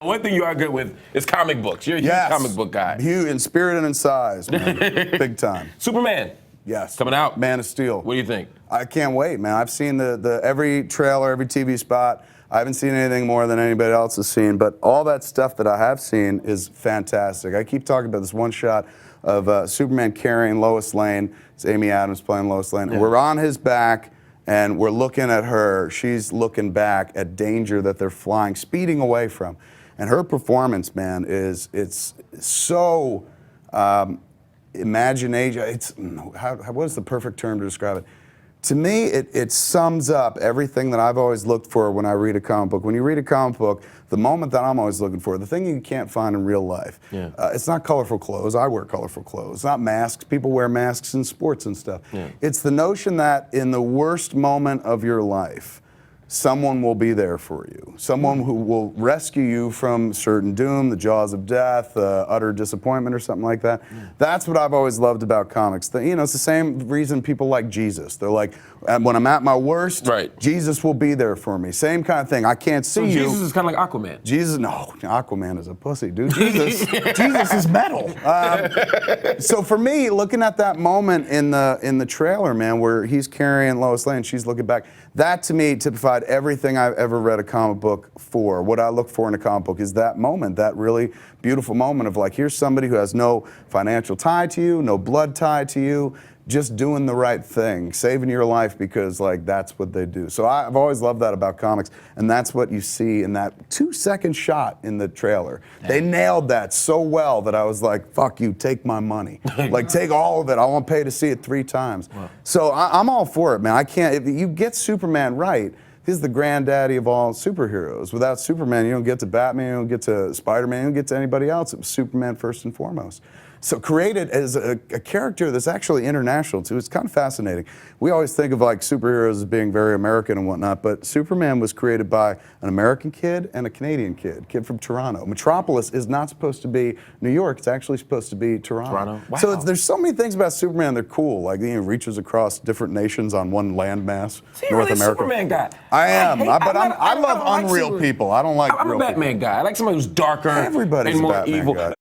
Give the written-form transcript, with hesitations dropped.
One thing you are good with is comic books. You're a huge comic book guy. Huge in spirit and in size, man. Big time. Superman. Yes. Coming out. Man of Steel. What do you think? I can't wait, man. I've seen the every trailer, every TV spot. I haven't seen anything more than anybody else has seen, but all that stuff that I have seen is fantastic. I keep talking about this one shot of Superman carrying Lois Lane. It's Amy Adams playing Lois Lane. Yeah. We're on his back, and we're looking at her. She's looking back at danger that they're flying, speeding away from. And her performance, man, it's so imagination. What is the perfect term to describe it? To me, it sums up everything that I've always looked for when I read a comic book. When you read a comic book, the moment that I'm always looking for, the thing you can't find in real life. Yeah. It's not colorful clothes. I wear colorful clothes. It's not masks. People wear masks in sports and stuff. Yeah. It's the notion that in the worst moment of your life, someone will be there for you. Someone who will rescue you from certain doom, the jaws of death, utter disappointment or something like that. Yeah. That's what I've always loved about comics. It's the same reason people like Jesus. They're like, when I'm at my worst, Jesus will be there for me. Same kind of thing. I can't see you. Jesus is kind of like Aquaman. Jesus, no, Aquaman is a pussy, dude. Jesus is metal. So for me, looking at that moment in the trailer, man, where he's carrying Lois Lane, she's looking back, that to me typified everything I've ever read a comic book for. What I look for in a comic book is that moment, that really beautiful moment of like, here's somebody who has no financial tie to you, no blood tie to you, just doing the right thing, saving your life because like that's what they do. So I've always loved that about comics, and that's what you see in that 2-second shot in the trailer. Yeah. They nailed that so well that I was like, fuck you, take my money. Like take all of it, I won't pay to see it 3 times. Wow. So I'm all for it, man. I can't, if you get Superman right, he's the granddaddy of all superheroes. Without Superman, you don't get to Batman, you don't get to Spider-Man, you don't get to anybody else. It was Superman first and foremost. So created as a character that's actually international too. It's kind of fascinating. We always think of like superheroes as being very American and whatnot, but Superman was created by an American kid and a Canadian kid from Toronto. Metropolis is not supposed to be New York. It's actually supposed to be Toronto. Wow. So there's so many things about Superman that are cool. Like he reaches across different nations on one landmass. So you're North really America. Superman guy. I am, I love unreal people. I don't like I'm real a Batman people. guy. I like somebody who's darker Everybody's and more a Batman evil. Guy.